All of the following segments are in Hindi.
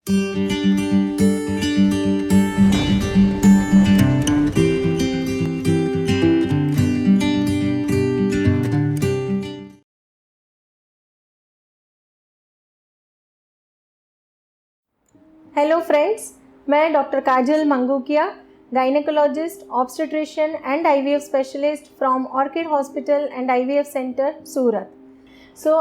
हेलो फ्रेंड्स, मैं doctor Kajal Mangukiya, gynaecologist, obstetrician and IVF specialist from orchid hospital and IVF centre Surat.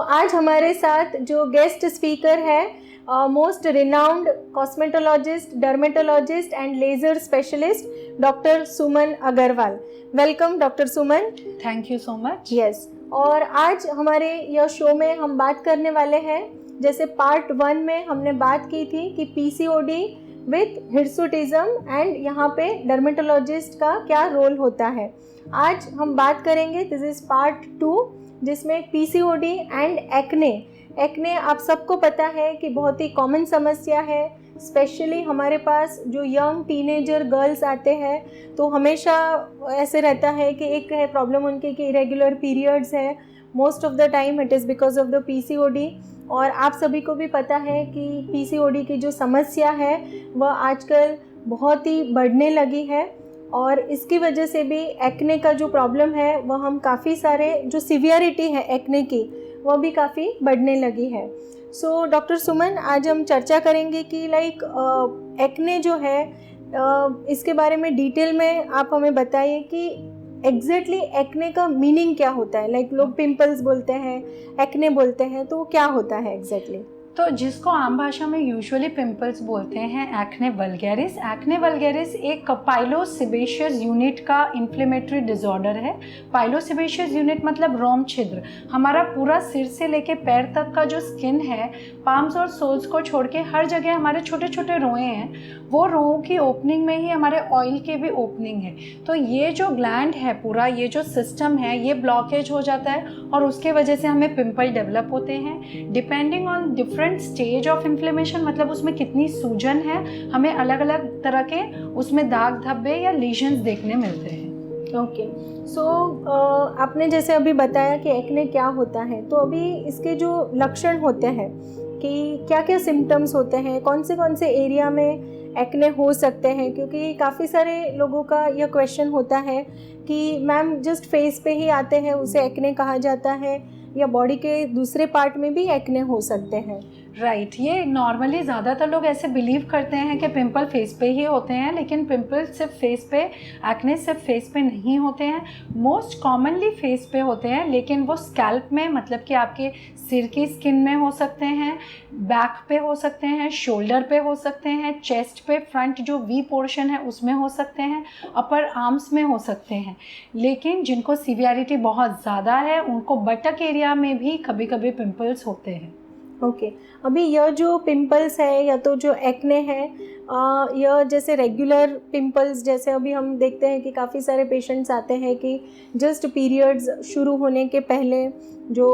आज हमारे साथ जो गेस्ट स्पीकर है, most renowned cosmetologist, dermatologist and laser specialist doctor Suman Agrawal. Welcome doctor Suman. Thank you so much. Yes, और आज हमारे यह शो में हम बात करने वाले हैं, जैसे पार्ट 1 में हमने बात की थी कि पीसीओडी विथ हिर्सुटिज्म एंड यहाँ पे डर्मेटोलॉजिस्ट का क्या रोल होता है। आज हम बात करेंगे, दिस इज़ पार्ट 2, जिसमें पीसीओडी एंड एक्ने। एक्ने आप सबको पता है कि बहुत ही कॉमन समस्या है, स्पेशली हमारे पास जो यंग टीनेजर गर्ल्स आते हैं तो हमेशा ऐसे रहता है कि एक है प्रॉब्लम उनके कि इरेगुलर पीरियड्स है। Most of the time it is because of the PCOD. और आप सभी को भी पता है कि पीसीओडी की जो समस्या है वह आजकल बहुत ही बढ़ने लगी है, और इसकी वजह से भी एक्ने का जो प्रॉब्लम है वह हम काफ़ी सारे जो सिवियरिटी है एक्ने की वह भी काफ़ी बढ़ने लगी है। सो डॉक्टर सुमन, आज हम चर्चा करेंगे कि एक्ने जो है इसके बारे में डिटेल में आप हमें बताइए कि एग्जैक्टली एक्ने का मीनिंग क्या होता है। लोग पिंपल्स बोलते हैं, एक्ने बोलते हैं, तो क्या होता है एग्जैक्टली? तो जिसको आम भाषा में यूजुअली पिंपल्स बोलते हैं, एक्ने वल्गैरिस। एक्ने वल्गैरिस एक पाइलोसेबेशियस यूनिट का इन्फ्लेमेटरी डिसऑर्डर है। पाइलोसेबेशियस यूनिट मतलब रोम छिद्र। हमारा पूरा सिर से लेके पैर तक का जो स्किन है, पाम्स और सोल्स को छोड़ के हर जगह हमारे छोटे छोटे रोए हैं, वो रोओं की ओपनिंग में ही हमारे ऑयल के भी ओपनिंग है। तो ये जो ग्लैंड है, पूरा ये जो सिस्टम है, ये ब्लॉकेज हो जाता है और उसके वजह से हमें पिंपल डेवलप होते हैं। Depending on different stage of inflammation, मतलब उसमें कितनी सूजन है, हमें अलग अलग तरह के उसमें दाग धब्बे या लीजन्स देखने मिलते हैं। ओके, आपने जैसे अभी बताया कि एक्ने क्या होता है, तो अभी इसके जो लक्षण होते हैं कि क्या क्या सिम्टम्स होते हैं, कौन से एरिया में एक्ने हो सकते हैं, क्योंकि काफ़ी सारे लोगों का यह क्वेश्चन होता है कि मैम जस्ट फेस पे ही आते हैं उसे एक्ने कहा जाता है, या बॉडी के दूसरे पार्ट में भी एक्ने हो सकते हैं? राइट, ये नॉर्मली ज़्यादातर लोग ऐसे बिलीव करते हैं कि पिंपल फेस पे ही होते हैं, लेकिन पिंपल सिर्फ फेस पे, एक्ने सिर्फ फेस पे नहीं होते हैं। मोस्ट कॉमनली फेस पे होते हैं, लेकिन वो स्कैल्प में, मतलब कि आपके सिर की स्किन में हो सकते हैं, बैक पे हो सकते हैं, शोल्डर पे हो सकते हैं, चेस्ट पे फ्रंट जो वी पोर्शन है उसमें हो सकते हैं, अपर आर्म्स में हो सकते हैं। लेकिन जिनको सीवियरिटी बहुत ज़्यादा है उनको बटक एरिया में भी कभी कभी पिंपल्स होते हैं। ओके, अभी यह जो पिंपल्स है या तो जो एक्ने है, यह जैसे रेगुलर पिंपल्स, जैसे अभी हम देखते हैं कि काफ़ी सारे पेशेंट्स आते हैं कि जस्ट पीरियड्स शुरू होने के पहले जो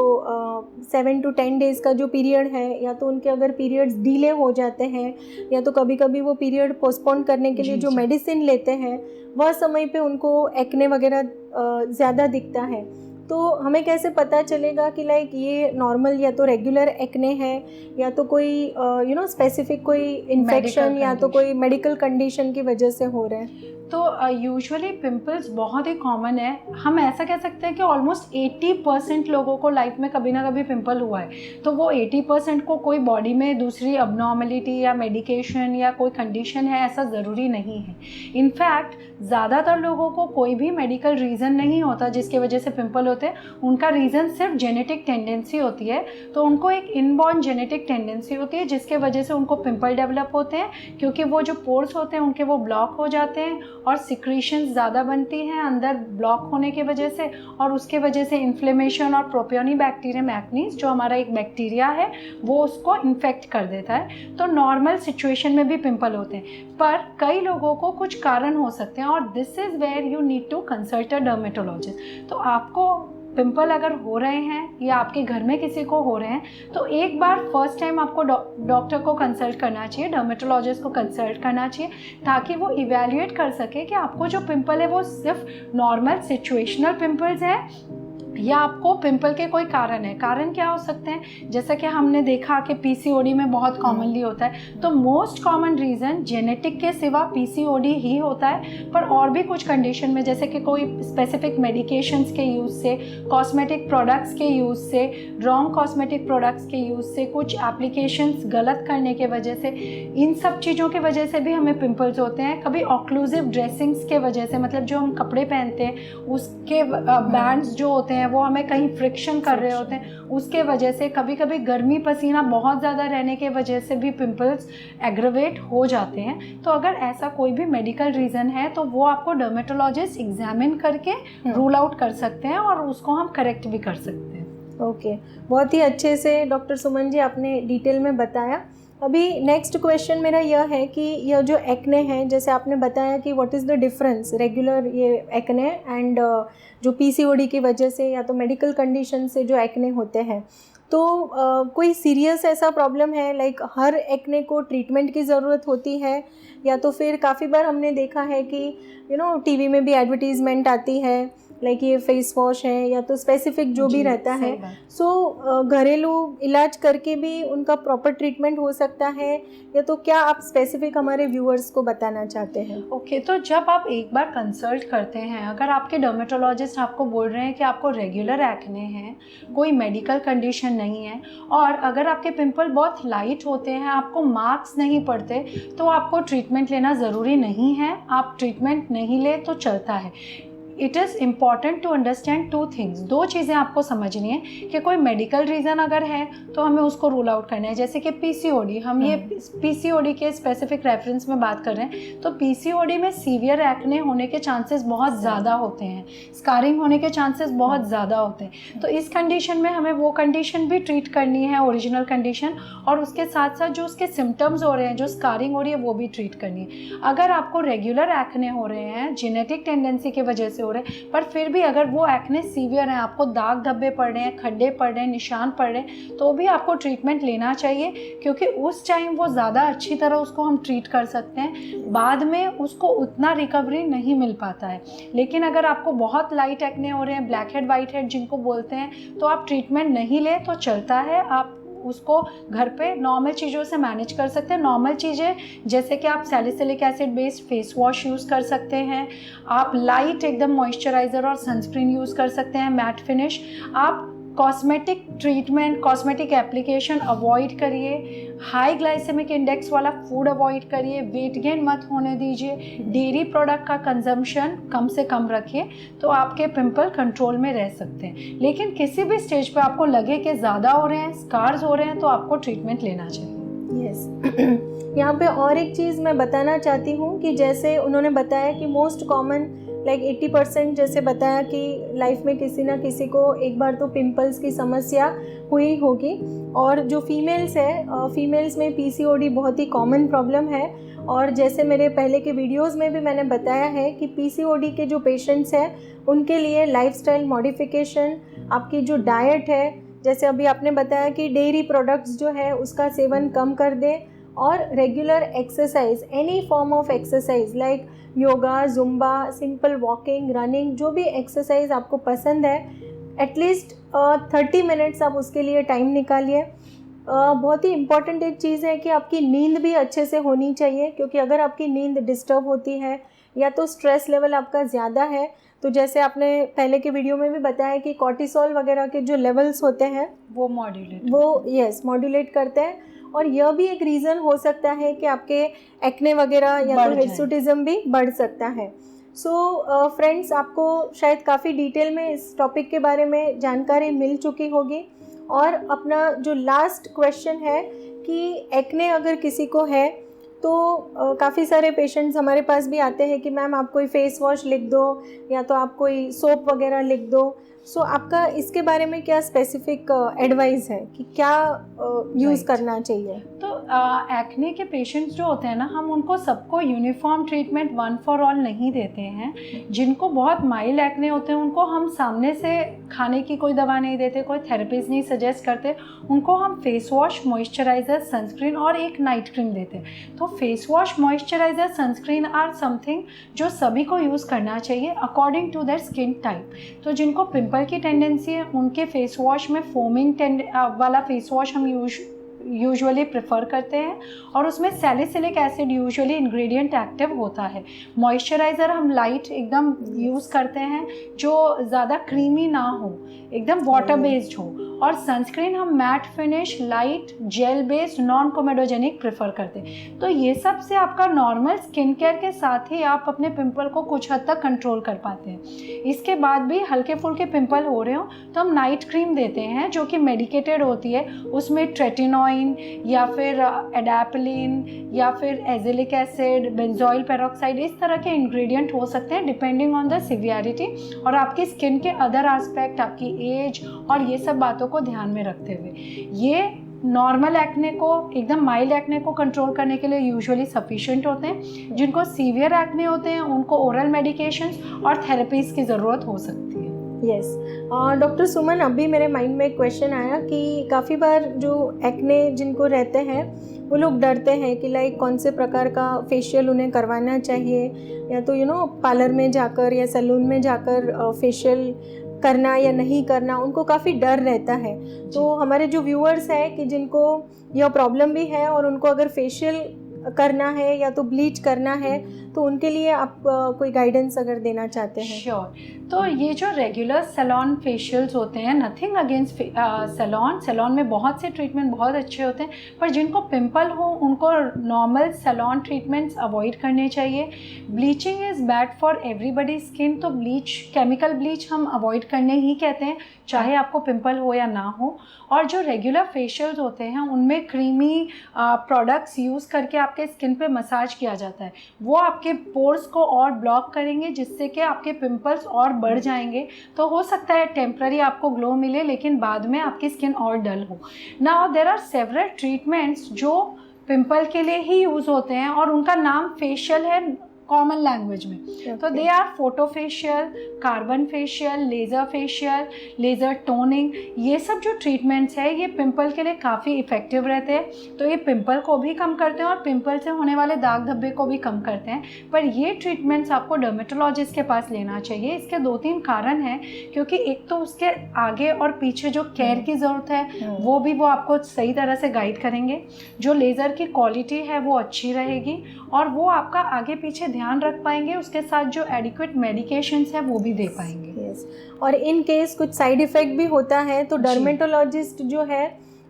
7 to 10 डेज़ का जो पीरियड है, या तो उनके अगर पीरियड्स डिले हो जाते हैं या तो कभी कभी वो पीरियड पोस्टपोन करने के लिए जो मेडिसिन लेते हैं वह समय पे उनको एक्ने वगैरह ज़्यादा दिखता है। तो हमें कैसे पता चलेगा कि ये नॉर्मल या तो रेगुलर एक्ने है या तो कोई स्पेसिफिक कोई इन्फेक्शन या तो कोई मेडिकल कंडीशन की वजह से हो रहे हैं? तो यूजुअली पिंपल्स बहुत ही कॉमन है। हम ऐसा कह सकते हैं कि ऑलमोस्ट 80% लोगों को लाइफ में कभी ना कभी पिंपल हुआ है। तो वो 80% को कोई बॉडी में दूसरी अबनॉर्मलिटी या मेडिकेशन या कोई कंडीशन है, ऐसा ज़रूरी नहीं है। इनफैक्ट ज़्यादातर लोगों को कोई भी मेडिकल रीज़न नहीं होता जिसके वजह से पिंपल होते हैं। उनका रीज़न सिर्फ जेनेटिक टेंडेंसी होती है। तो उनको एक इनबॉर्न जेनेटिक टेंडेंसी होती है जिसके वजह से उनको पिंपल डेवलप होते हैं, क्योंकि वो जो पोर्स होते हैं उनके वो ब्लॉक हो जाते हैं और सिक्रीशंस ज़्यादा बनती हैं अंदर ब्लॉक होने की वजह से, और उसके वजह से इन्फ्लेमेशन और प्रोपियोनिबैक्टीरियम एक्नीस जो हमारा एक बैक्टीरिया है वो उसको इन्फेक्ट कर देता है। तो नॉर्मल सिचुएशन में भी पिंपल होते हैं, पर कई लोगों को कुछ कारण हो सकते हैं और this is where you need to consult a dermatologist. तो आपको पिंपल अगर हो रहे हैं या आपके घर में किसी को हो रहे हैं तो एक बार फर्स्ट टाइम आपको डॉक्टर को कंसल्ट करना चाहिए, डर्मेटोलॉजिस्ट को कंसल्ट करना चाहिए, ताकि वो इवैल्यूएट कर सके कि आपको जो पिंपल है वो सिर्फ नॉर्मल सिचुएशनल पिंपल्स है या आपको पिंपल के कोई कारण है। कारण क्या हो सकते हैं, जैसा कि हमने देखा कि पीसीओडी में बहुत कॉमनली होता है, तो मोस्ट कॉमन रीज़न जेनेटिक के सिवा पीसीओडी ही होता है। पर और भी कुछ कंडीशन में, जैसे कि कोई स्पेसिफिक मेडिकेशंस के यूज़ से, कॉस्मेटिक प्रोडक्ट्स के यूज़ से, रॉन्ग कॉस्मेटिक प्रोडक्ट्स के यूज़ से, कुछ एप्लीकेशंस गलत करने के वजह से, इन सब चीज़ों की वजह से भी हमें पिंपल्स होते हैं। कभी ऑक्लूसिव ड्रेसिंग्स के वजह से, मतलब जो हम कपड़े पहनते हैं उसके बैंड्स जो होते हैं वो हमें कहीं फ्रिक्शन कर रहे होते हैं, उसके वजह से, कभी कभी गर्मी पसीना बहुत ज़्यादा रहने के वजह से भी पिंपल्स एग्रवेट हो जाते हैं। तो अगर ऐसा कोई भी मेडिकल रीज़न है तो वो आपको डर्मेटोलॉजिस्ट एग्जामिन करके रूल आउट कर सकते हैं और उसको हम करेक्ट भी कर सकते हैं। ओके, बहुत ही अच्छे से डॉक्टर सुमन जी आपने डिटेल में बताया। अभी नेक्स्ट क्वेश्चन मेरा यह है कि यह जो एक्ने है, जैसे आपने बताया कि what is the difference regular ये एक्ने एंड जो पीसीओडी की वजह से या तो मेडिकल कंडीशन से जो एक्ने होते हैं, तो कोई सीरियस ऐसा प्रॉब्लम है, लाइक हर एक्ने को ट्रीटमेंट की ज़रूरत होती है, या तो फिर काफ़ी बार हमने देखा है कि टीवी में भी एडवर्टीज़मेंट आती है लाइक ये फेस वॉश है या तो स्पेसिफिक जो भी रहता है, सो घरेलू इलाज करके भी उनका प्रॉपर ट्रीटमेंट हो सकता है, या तो क्या आप स्पेसिफिक हमारे व्यूअर्स को बताना चाहते हैं? ओके, तो जब आप एक बार कंसल्ट करते हैं, अगर आपके डर्मेटोलॉजिस्ट आपको बोल रहे हैं कि आपको रेगुलर एक्ने हैं, कोई मेडिकल कंडीशन नहीं है, और अगर आपके पिंपल बहुत लाइट होते हैं, आपको मार्क्स नहीं पड़ते, तो आपको ट्रीटमेंट लेना ज़रूरी नहीं है। आप ट्रीटमेंट नहीं ले तो चलता है। It is important to understand two things. दो चीज़ें आपको समझनी है कि कोई मेडिकल रीज़न अगर है तो हमें उसको रूल आउट करना है। जैसे कि पीसीओडी, हम ये पीसीओडी के स्पेसिफिक रेफरेंस में बात कर रहे हैं, तो पीसीओडी में सीवियर एक्ने होने के चांसेस बहुत ज़्यादा होते हैं, स्कारिंग होने के चांसेस बहुत ज़्यादा होते हैं। तो इस कंडीशन में हमें वो कंडीशन भी ट्रीट करनी है, ओरिजिनल कंडीशन, और उसके साथ साथ जो उसके सिम्टम्स हो रहे हैं, जो स्कारिंग हो रही है, वो भी ट्रीट करनी है। अगर आपको रेगुलर एक्ने हो रहे हैं, जेनेटिक टेंडेंसी की वजह से हो रहे हैं, पर फिर भी अगर वो एक्ने सीवियर है, आपको दाग धब्बे पड़ रहे हैं, खड्डे पड़ रहे हैं, निशान पड़ रहे हैं, तो भी आपको ट्रीटमेंट लेना चाहिए, क्योंकि उस टाइम वो ज़्यादा अच्छी तरह उसको हम ट्रीट कर सकते हैं। बाद में उसको उतना रिकवरी नहीं मिल पाता है। लेकिन अगर आपको बहुत लाइट एक्ने हो रहे हैं, ब्लैक हेड वाइट हेड जिनको बोलते हैं, तो आप ट्रीटमेंट नहीं ले तो चलता है। आप उसको घर पे नॉर्मल चीज़ों से मैनेज कर सकते हैं। नॉर्मल चीज़ें जैसे कि आप salicylic acid based face wash use कर सकते हैं, आप लाइट एकदम मॉइस्चराइज़र और सनस्क्रीन यूज़ कर सकते हैं, मैट फिनिश। आप cosmetic treatment, cosmetic application avoid करिए, हाई ग्लाइसेमिक इंडेक्स वाला फूड अवॉइड करिए, वेट गेन मत होने दीजिए, डेयरी प्रोडक्ट का कंजम्पशन कम से कम रखिए, तो आपके पिंपल कंट्रोल में रह सकते हैं। लेकिन किसी भी स्टेज पे आपको लगे कि ज़्यादा हो रहे हैं, स्कार्स हो रहे हैं, तो आपको ट्रीटमेंट लेना चाहिए। यस यहाँ पे और एक चीज़ मैं बताना चाहती हूँ कि जैसे उन्होंने बताया कि मोस्ट कॉमन लाइक 80% जैसे बताया कि लाइफ में किसी ना किसी को एक बार तो पिंपल्स की समस्या हुई होगी, और जो फीमेल्स है, फीमेल्स में पीसीओडी बहुत ही कॉमन प्रॉब्लम है। और जैसे मेरे पहले के वीडियोस में भी मैंने बताया है कि पीसीओडी के जो पेशेंट्स हैं उनके लिए लाइफस्टाइल मॉडिफिकेशन, आपकी जो डाइट है, जैसे अभी आपने बताया कि डेयरी प्रोडक्ट्स जो है उसका सेवन कम कर दें, और regular exercise, any form of exercise like yoga, Zumba, simple walking, running, जो भी एक्सरसाइज आपको पसंद है, एटलीस्ट 30 मिनट्स आप उसके लिए टाइम निकालिए। बहुत ही इम्पॉर्टेंट एक चीज़ है कि आपकी नींद भी अच्छे से होनी चाहिए, क्योंकि अगर आपकी नींद डिस्टर्ब होती है या तो स्ट्रेस लेवल आपका ज़्यादा है, तो जैसे आपने पहले के वीडियो में भी बताया कि कॉर्टिसोल वगैरह के जो लेवल्स होते हैं वो मॉड्यूलेट करते हैं, और यह भी एक रीज़न हो सकता है कि आपके एक्ने वगैरह या तो हिर्सुटिज्म भी बढ़ सकता है। सो फ्रेंड्स, आपको शायद काफ़ी डिटेल में इस टॉपिक के बारे में जानकारी मिल चुकी होगी। और अपना जो लास्ट क्वेश्चन है कि एक्ने अगर किसी को है तो काफ़ी सारे पेशेंट्स हमारे पास भी आते हैं कि मैम आप कोई फेस वॉश लिख दो या तो आप कोई सोप वगैरह लिख दो। सो आपका इसके बारे में क्या स्पेसिफिक एडवाइस है कि क्या यूज़ करना चाहिए? तो एक्ने के पेशेंट्स जो होते हैं ना, हम उनको सबको uniform treatment one for all नहीं देते हैं। जिनको बहुत माइल्ड एक्ने होते हैं उनको हम सामने से खाने की कोई दवा नहीं देते, कोई थेरेपीज नहीं सजेस्ट करते, उनको हम फेस वॉश, मॉइस्चराइज़र, सनस्क्रीन और एक नाइट क्रीम देते हैं। तो face wash, moisturiser, sunscreen or something जो सभी को यूज़ करना चाहिए according to their skin type. तो जिनको पिंपल की टेंडेंसी है उनके फेस वॉश में फोमिंग वाला फेस वॉश हम यूजुअली प्रेफर करते हैं और उसमें salicylic acid usually ingredient active होता है। मॉइस्चराइज़र हम लाइट एकदम यूज़ करते हैं जो ज़्यादा क्रीमी ना हो, एकदम वाटर बेस्ड हो, और सनस्क्रीन हम matte finish, light, gel based, non comedogenic prefer करते हैं। तो ये सब से आपका नॉर्मल स्किन केयर के साथ ही आप अपने पिंपल को कुछ हद तक कंट्रोल कर पाते हैं। इसके बाद भी हल्के फुल्के पिंपल हो रहे हो तो हम नाइट क्रीम देते हैं जो कि मेडिकेटेड होती है, उसमें ट्रेटिनोइन या फिर एडाप्लिन या फिर एजिलिक एसिड, बेंजोइल पेरोक्साइड, इस तरह के इंग्रेडिएंट हो सकते हैं डिपेंडिंग ऑन द सिवियरिटी और आपकी स्किन के अदर एस्पेक्ट, आपकी एज और ये सब बातों को ध्यान में रखते हुए। ये नॉर्मल एक्ने को, एकदम माइल्ड एक्ने को कंट्रोल करने के लिए यूजुअली सफिशिएंट होते हैं। जिनको सीवियर एक्ने होते हैं उनको ओरल मेडिकेशंस और थेरेपीज़ की ज़रूरत हो सकती है। यस डॉक्टर सुमन, अभी मेरे माइंड में एक क्वेश्चन आया कि काफ़ी बार जो एक्ने जिनको रहते हैं वो लोग डरते हैं कि लाइक कौन से प्रकार का फेशियल उन्हें करवाना चाहिए, या तो पार्लर में जाकर या सैलून में जाकर फेशियल करना या नहीं करना, उनको काफ़ी डर रहता है। तो हमारे जो व्यूअर्स हैं कि जिनको यह प्रॉब्लम भी है और उनको अगर फेशियल करना है या तो ब्लीच करना है, तो उनके लिए आप कोई गाइडेंस अगर देना चाहते हैं। श्योर। तो ये जो रेगुलर सैलून फेशियल्स होते हैं, नथिंग अगेंस्ट सैलून में बहुत से ट्रीटमेंट बहुत अच्छे होते हैं, पर जिनको पिंपल हो उनको नॉर्मल सैलून ट्रीटमेंट्स अवॉइड करने चाहिए। Bleaching is bad for everybody skin, तो ब्लीच, केमिकल ब्लीच हम अवॉइड करने ही कहते हैं, चाहे आपको पिंपल हो या ना हो। और जो रेगुलर फेशियल्स होते हैं उनमें क्रीमी प्रोडक्ट्स यूज़ करके आपके स्किन पे मसाज किया जाता है, वो आपके पोर्स को और ब्लॉक करेंगे जिससे कि आपके पिंपल्स और बढ़ जाएंगे। तो हो सकता है टेम्पररी आपको ग्लो मिले लेकिन बाद में आपकी स्किन और डल हो। Now there are several treatments जो पिंपल के लिए ही यूज़ होते हैं और उनका नाम फेशियल है कॉमन लैंग्वेज में। तो they are photo facial, carbon facial, laser toning, ये सब जो ट्रीटमेंट्स है ये पिंपल के लिए काफ़ी इफ़ेक्टिव रहते हैं। तो ये पिंपल को भी कम करते हैं और पिंपल से होने वाले दाग धब्बे को भी कम करते हैं। पर ये ट्रीटमेंट्स आपको डर्मेटोलॉजिस्ट के पास लेना चाहिए। इसके 2-3 कारण हैं, क्योंकि एक तो उसके आगे और पीछे जो केयर की ज़रूरत है वो आपको सही तरह से गाइड करेंगे। जो लेज़र की क्वालिटी है वो अच्छी रहेगी और वो आपका आगे पीछे ध्यान रख पाएंगे, उसके साथ जो एडिक्वेट मेडिकेशंस है वो भी दे पाएंगे। यस, और इन केस कुछ साइड इफ़ेक्ट भी होता है तो डर्मेटोलॉजिस्ट जो है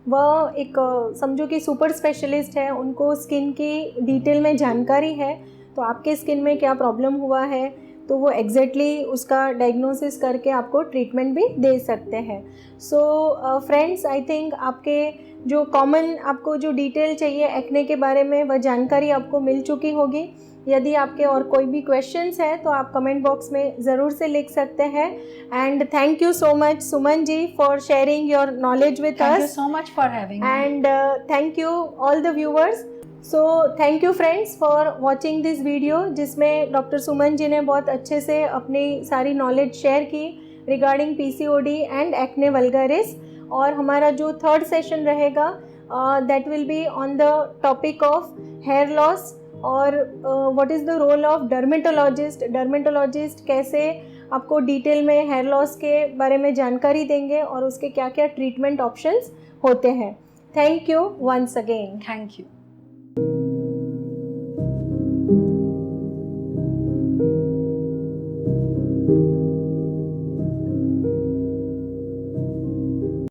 वह एक समझो कि सुपर स्पेशलिस्ट है, उनको स्किन की डिटेल में जानकारी है, तो आपके स्किन में क्या प्रॉब्लम हुआ है तो वो एग्जैक्टली उसका डायग्नोसिस करके आपको ट्रीटमेंट भी दे सकते हैं। सो फ्रेंड्स, आई थिंक आपके जो कॉमन आपको जो डिटेल चाहिए एक्ने के बारे में वह जानकारी आपको मिल चुकी होगी। यदि आपके और कोई भी क्वेश्चंस हैं तो आप कमेंट बॉक्स में ज़रूर से लिख सकते हैं। And thank you so much Suman ji for sharing your knowledge with us. Thank you so much for having me. And thank you all the viewers. So thank you friends for watching this video, जिसमें डॉक्टर सुमन जी ने बहुत अच्छे से अपनी सारी नॉलेज शेयर की regarding PCOD and acne vulgaris. और हमारा जो थर्ड सेशन रहेगा that will be on the topic of hair loss और what is the role of dermatologist कैसे आपको डिटेल में हेयर लॉस के बारे में जानकारी देंगे और उसके क्या क्या ट्रीटमेंट ऑप्शंस होते हैं। Thank you once again. Thank you.